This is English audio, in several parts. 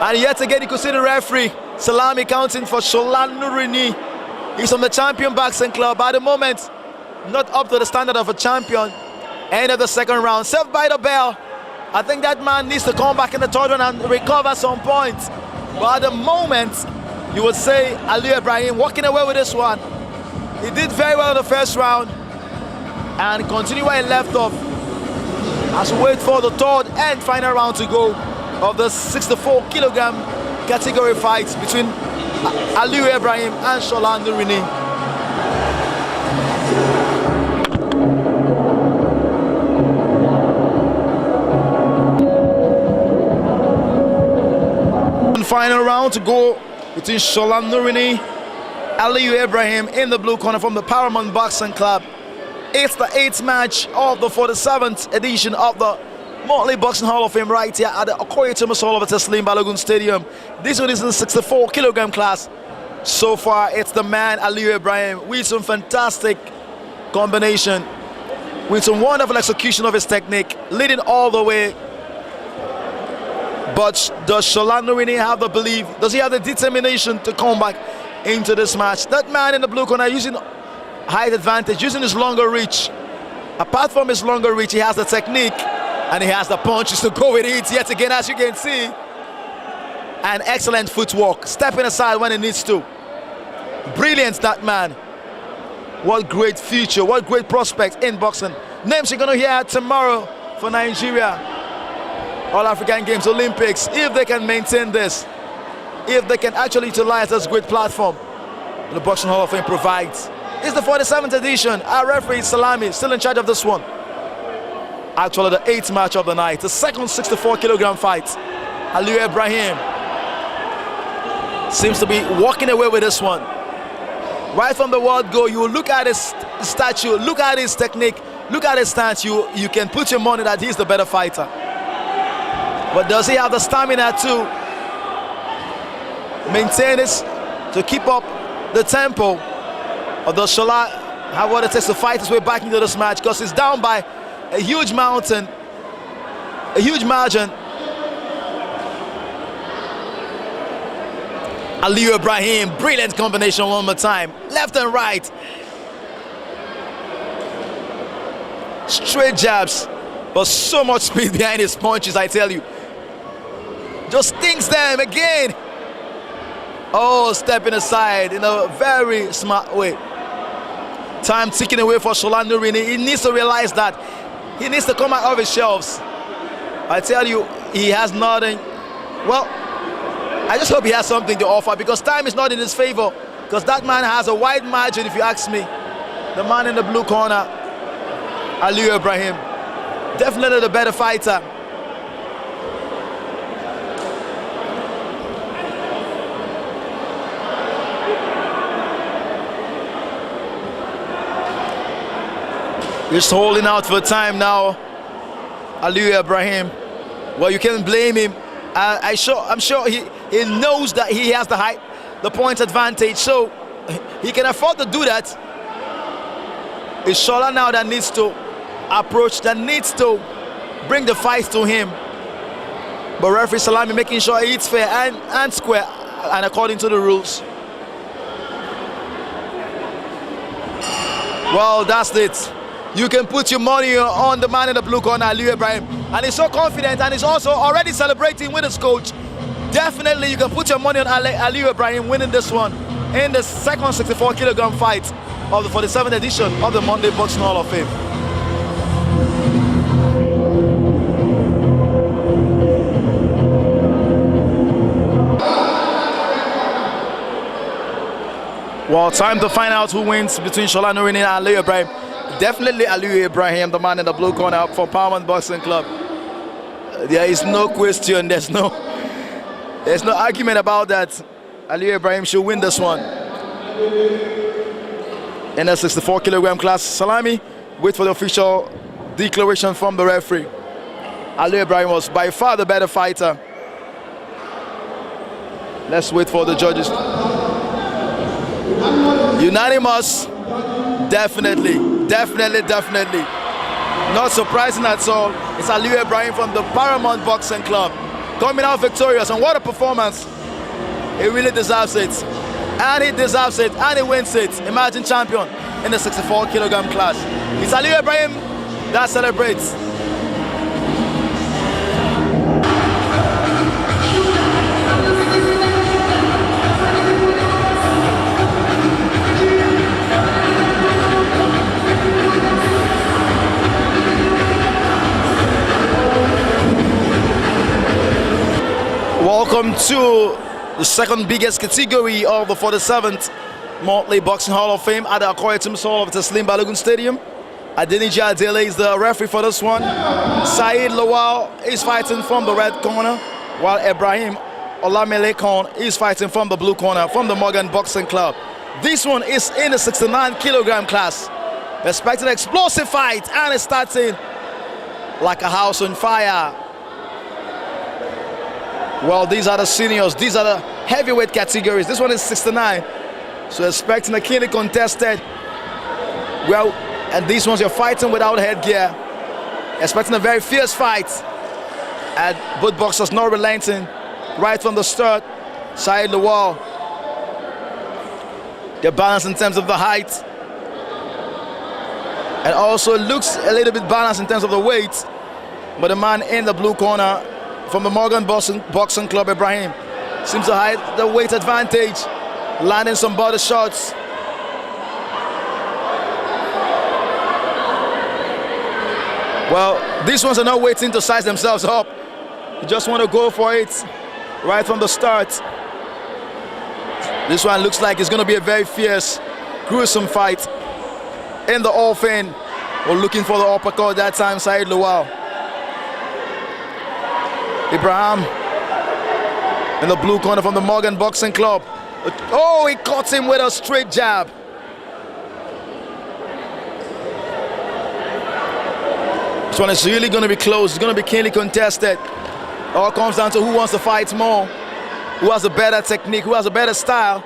And yet again, you could see the referee, Salami, counting for Shola Nurini. He's from the champion boxing club. At the moment, not up to the standard of a champion. End of the second round, served by the bell. I think that man needs to come back in the third round and recover some points. But at the moment, you would say Ali Ibrahim walking away with this one. He did very well in the first round and continue where he left off as we wait for the third and final round to go of the 64 kilogram category fight between Ali Ibrahim and Shola Nurini. Final round to go between Shola Nurini, Aliyu Ibrahim in the blue corner from the Paramount Boxing Club. It's the 8th match of the 47th edition of the Motley Boxing Hall of Fame right here at the Okoye Thomas Hall of Teslim Balogun Stadium. This one is in the 64 kilogram class. So far, it's the man Aliyu Ibrahim with some fantastic combination, with some wonderful execution of his technique, leading all the way. But does Shola Nurini have the belief? Does he have the determination to come back into this match? That man in the blue corner using height advantage, using his longer reach. Apart from his longer reach, he has the technique and he has the punches to go with it. Yet again, as you can see, an excellent footwork, stepping aside when he needs to. Brilliant, that man. What great future, what great prospects in boxing. Names you're going to hear tomorrow for Nigeria. All African Games, Olympics, if they can maintain this, if they can actually utilize this great platform the Boxing Hall of Fame provides. It's the 47th edition. Our referee Salami still in charge of this one. Actually the 8th match of the night, the second 64 kilogram fight. Aliyu Ibrahim seems to be walking away with this one. Right from the word go, you look at his statue, look at his technique, look at his stance, you can put your money that he's the better fighter. But does he have the stamina to maintain this, to keep up the tempo? Or does Shola have what it takes to fight his way back into this match? Because he's down by a huge margin. Aliyu Ibrahim, brilliant combination one more time. Left and right. Straight jabs, but so much speed behind his punches, I tell you. Just stings them again. Oh, stepping aside in a very smart way. Time ticking away for Shola Nurini. He needs to realize that he needs to come out of his shelves. I tell you, he has nothing. Well, I just hope he has something to offer, because time is not in his favor. Because that man has a wide margin, if you ask me. The man in the blue corner, Aliyu Ibrahim, definitely the better fighter. Just holding out for time now, Aliyu Ibrahim. Well, you can't blame him. I'm sure he knows that he has the height, the point advantage, so he can afford to do that. It's Shola now that needs to approach, that needs to bring the fight to him. But referee Salami making sure it's fair and square and according to the rules. Well, that's it. You can put your money on the man in the blue corner, Aliyu Ibrahim. And he's so confident, and he's also already celebrating with his coach. Definitely you can put your money on Aliyu Ibrahim winning this one in the second 64 kilogram fight of the 47th edition of the Monday Boxing Hall of Fame. Well, time to find out who wins between Shola Nurini and Aliyu Ibrahim. Definitely Aliyu Ibrahim, the man in the blue corner up for Paramount Boxing Club. There is no question, there's no argument about that. Aliyu Ibrahim should win this one. In the 64 kilogram class, Salami, wait for the official declaration from the referee. Aliyu Ibrahim was by far the better fighter. Let's wait for the judges. Unanimous. Definitely. Not surprising at all. It's Aliyu Ibrahim from the Paramount Boxing Club. coming out victorious. And what a performance. He really deserves it. And he deserves it. And he wins it. Emerging champion in the 64 kilogram class. It's Aliyu Ibrahim that celebrates. Welcome to the second biggest category of the 47th Monthly Boxing Hall of Fame at the Akwa Tim's Hall of Teslim Balogun Stadium. Adeniji Adele is the referee for this one. Saeed Lawal is fighting from the red corner, while Ibrahim Olamelekon is fighting from the blue corner from the Morgan Boxing Club. This one is in the 69 kilogram class. Expecting an explosive fight, and it's starting like a house on fire. Well, these are the seniors, these are the heavyweight categories. This one is 69, so expecting a keenly contested. Well, and these ones you're fighting without headgear. Expecting a very fierce fight. And both boxers not relenting right from the start. Saeed Lawal, they're balanced in terms of the height. And also looks a little bit balanced in terms of the weight. But the man in the blue corner from the Morgan Boxing Club, Ibrahim, seems to hide the weight advantage, landing some body shots. Well, these ones are not waiting to size themselves up. You just want to go for it right from the start. This one looks like it's going to be a very fierce, gruesome fight. In the offing, we're looking for the uppercut that time, Saeed Lawal. Ibrahim in the blue corner from the Morgan Boxing Club. Oh, he caught him with a straight jab. This one is really going to be close. It's going to be keenly contested. All comes down to who wants to fight more, who has a better technique, who has a better style.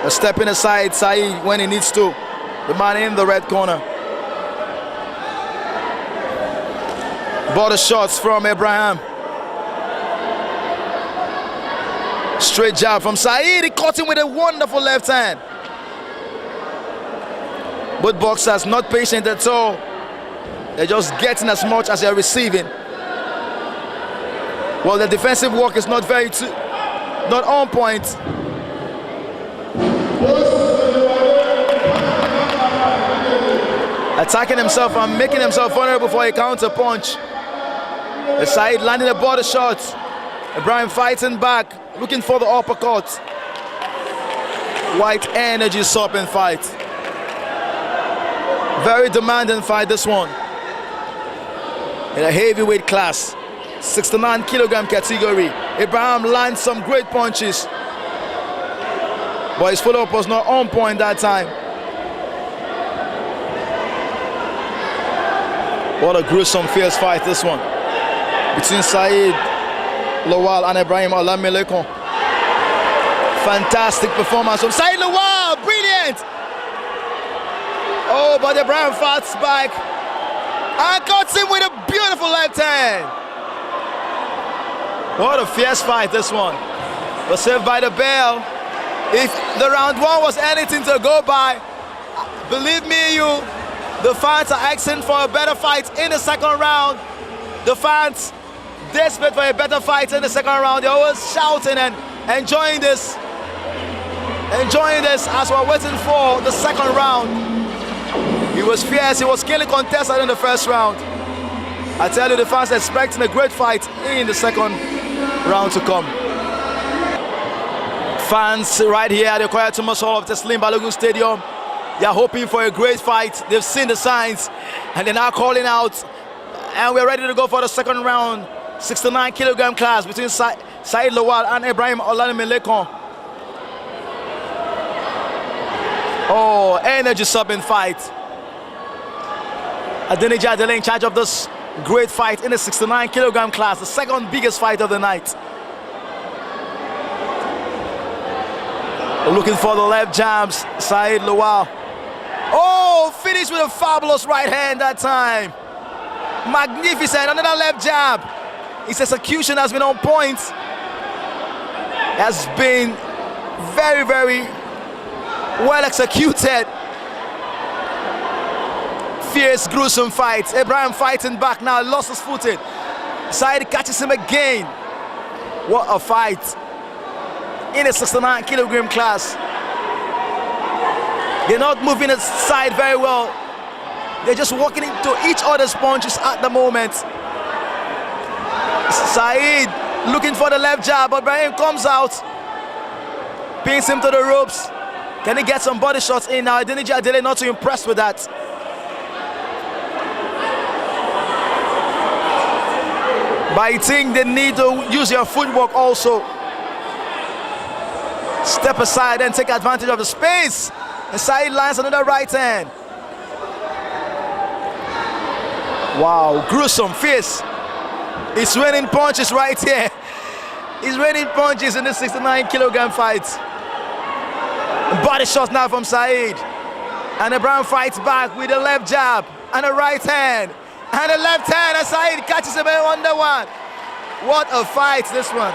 Stepping aside Saeed when he needs to. The man in the red corner. Body shots from Ibrahim. Straight jab from Saeed. He caught him with a wonderful left hand. Both boxers not patient at all. They're just getting as much as they're receiving. Well, the defensive work is not not on point. Attacking himself and making himself vulnerable for a counter punch. Saeed landing a body shot. Ibrahim fighting back, looking for the uppercut. White energy sopping fight. Very demanding fight, this one. In a heavyweight class, 69 kilogram category. Ibrahim lands some great punches, but his follow-up was not on point that time. What a gruesome, fierce fight, this one. Between Saeed Lawal and Ibrahim Olamelekon. Fantastic performance from Saeed Lawal, brilliant! Oh, but Ibrahim fights back and cuts him with a beautiful left hand. What a fierce fight, this one. Was saved by the bell. If the round one was anything to go by, believe me, the fans are asking for a better fight in the second round. The fans desperate for a better fight in the second round. They're always shouting and enjoying this. Enjoying this as we're waiting for the second round. He was fierce, he was keenly contested in the first round. I tell you, the fans are expecting a great fight in the second round to come. Fans right here at the Akwa Tim's Hall of Teslim Balogun Stadium, they are hoping for a great fight. They've seen the signs and they're now calling out. And we're ready to go for the second round, 69 kilogram class between Saeed Lawal and Ibrahim Olamelekon. Oh, energy subbing fight. Adeniji Adele in charge of this great fight in the 69 kilogram class, the second biggest fight of the night. Looking for the left jabs, Saeed Lawal. Oh, finished with a fabulous right hand that time. Magnificent, another left jab. His execution has been on point. Has been very, very well executed. Fierce, gruesome fight. Abraham fighting back now, lost his footing. Saeed catches him again. What a fight in the 69 kilogram class. They're not moving aside very well. They're just walking into each other's punches at the moment. Saeed looking for the left jab, but Ibrahim comes out, pins him to the ropes. Can he get some body shots in now? Adeniji Adele not too impressed with that. But I think they need to use your footwork also. Step aside and take advantage of the space. And Saeed lands another right hand. Wow, gruesome, fierce. He's raining punches right here. He's raining punches in the 69 kilogram fight. Body shots now from Saeed. And Abraham fights back with a left jab and a right hand. And a left hand, and Saeed catches him in under one. What a fight, this one.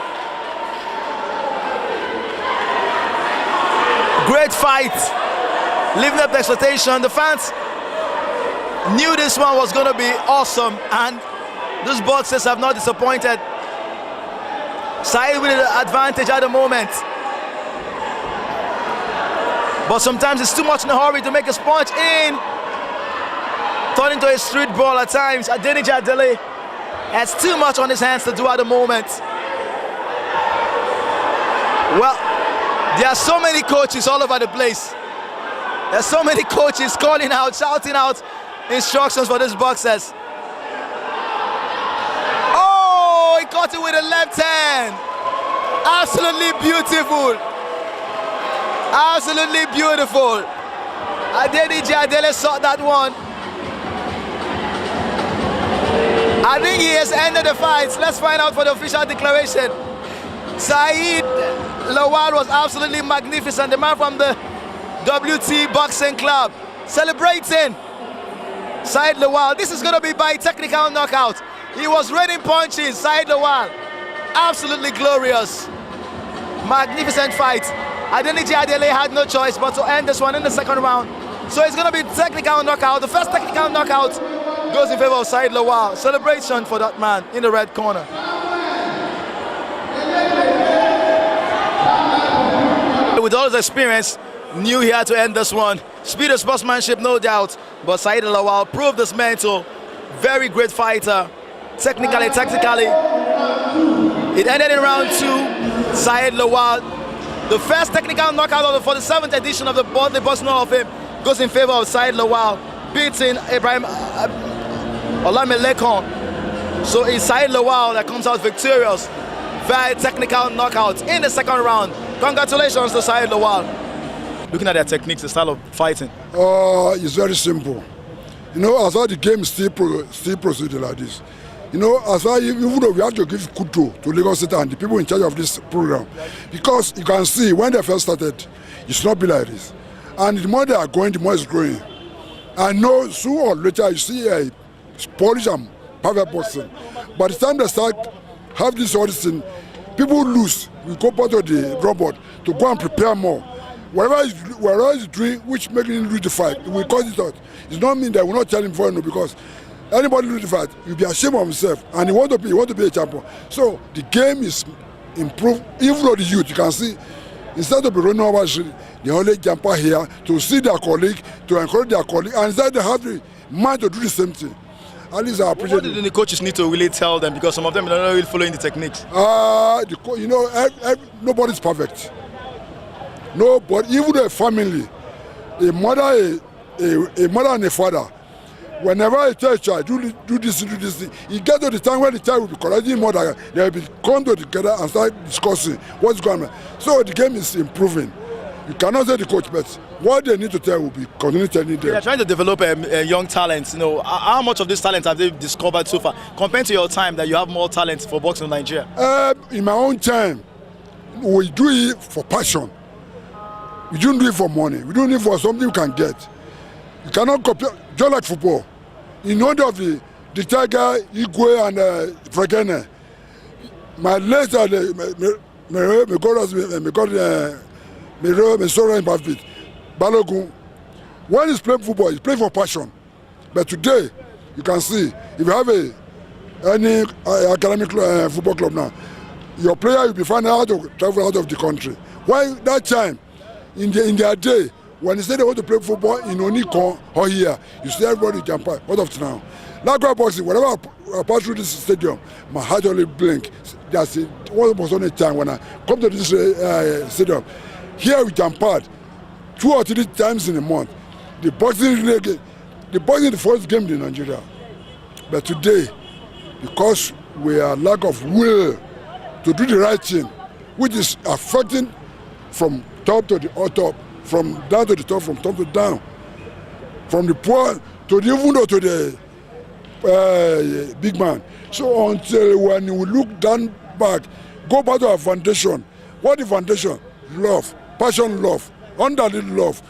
Great fight. Living up the expectation. The fans knew this one was going to be awesome, and these boxers have not disappointed. Saeed with the advantage at the moment. But sometimes it's too much in a hurry to make a punch in. Turning to a street brawl at times. Adeniji Adele has too much on his hands to do at the moment. Well, there are so many coaches all over the place. There are so many coaches calling out, shouting out instructions for these boxers. Oh, he caught it with a left hand. Absolutely beautiful. Absolutely beautiful. Adeniji Adele saw that one. I think he has ended the fight. Let's find out for the official declaration. Saeed Lawal was absolutely magnificent. The man from the WT Boxing Club celebrating Saeed Lawal. This is going to be by technical knockout. He was raining punches. Saeed Lawal, absolutely glorious. Magnificent fight. Adeniji Adele had no choice but to end this one in the second round. So it's going to be technical knockout. The first technical knockout goes in favor of Saeed Lawal. Celebration for that man in the red corner. With all his experience, knew he had to end this one. Speed of sportsmanship, no doubt. But Saeed Lawal proved this mental. Very great fighter. Technically, tactically. It ended in round 2. Saeed Lawal, the first technical knockout of the 47th edition of the Boxing Hall of Fame, goes in favor of Saeed Lawal, beating Ibrahim Olamelekon. So it's Saeed Lawal that comes out victorious. Very technical knockout in the second round. Congratulations to Saeed Lawal. Looking at their techniques, the style of fighting. It's very simple. You know, as far the game still proceeding like this. You know, as far even though we have to give kudo to Lagos State and the people in charge of this program, because you can see when they first started, it's not be like this. And the more they are going, the more it's growing. I know sooner or later you see a Polish and private boxing. By the time they start have this all this thing, people lose. We go back to the robot to go and prepare more. Whatever he's doing, which makes him lose the fight, we call it out. It's not mean that we're not telling him for no, because anybody lose the fight, you'll be ashamed of himself, and he want to be a champion. So the game is improved. Even though the youth, you can see, instead of running over the street, they only jump out here to see their colleague, to encourage their colleague, and instead they have the mind to do the same thing. At least I appreciate it. What do the coaches need to really tell them? Because some of them are not really following the techniques. You know, nobody's perfect. Nobody, even a family, a mother and a father, whenever I tell a child, do this, you get to the time when the child will be correcting mother, they will be come together and start discussing what's going on. So the game is improving. You cannot say the coach, but what they need to tell will be continue telling them. They're trying to develop young talents. You know, how much of this talent have they discovered so far, compared to your time that you have more talent for boxing in Nigeria? In my own time, we do it for passion. We don't do it for money. We don't do it for something you can get. You cannot compare, just like football. In order of the the Tiger, Igwe, and Frekene. My legs are Balogun. When he's playing football, he's playing for passion. But today, you can see, if you have any academic football club now, your player will be finding out to travel out of the country. Why that time, in their day, when they say they want to play football in Onikon or here, you see everybody jump out. What of now? Like boxing, whenever I pass through this stadium, my heart only blink. That's it. What was on a time when I come to this stadium. Here we jump out 2 or 3 times in a month. The boxing is the first game in Nigeria. But today, because we are lack of will to do the right thing, which is affecting from top to the top, from down to the top, from top to down, from the poor to the even to the big man. So until when we look down back, go back to our foundation. What the foundation? Love, passion, love, underlying love.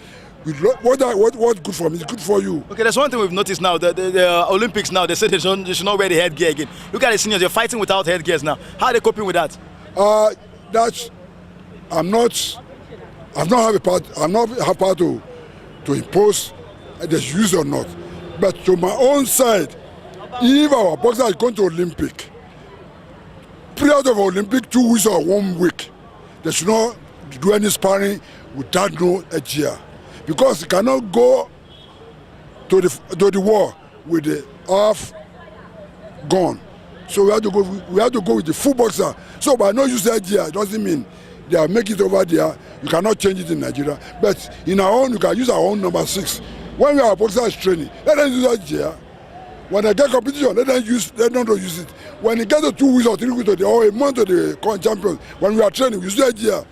What's good for me is good for you. Okay, there's one thing we've noticed now. The Olympics now, they said they should not wear the headgear again. Look at the seniors, they're fighting without headgears now. How are they coping with that? I'm not have part to impose the use or not. But to my own side, if our boxer is going to Olympic, period of Olympic 2 weeks or 1 week, they should not do any sparring without no headgear. Because you cannot go to the war with the half gone. So we have to go with the full boxer. So by no use headgear doesn't mean they are making it over there. You cannot change it in Nigeria. But in our own, you can use our own number 6. When we are boxers training, let them use headgear. When they get competition, let them not use it. When they get to 2 weeks or 3 weeks or a month to the champions, when we are training, we use headgear.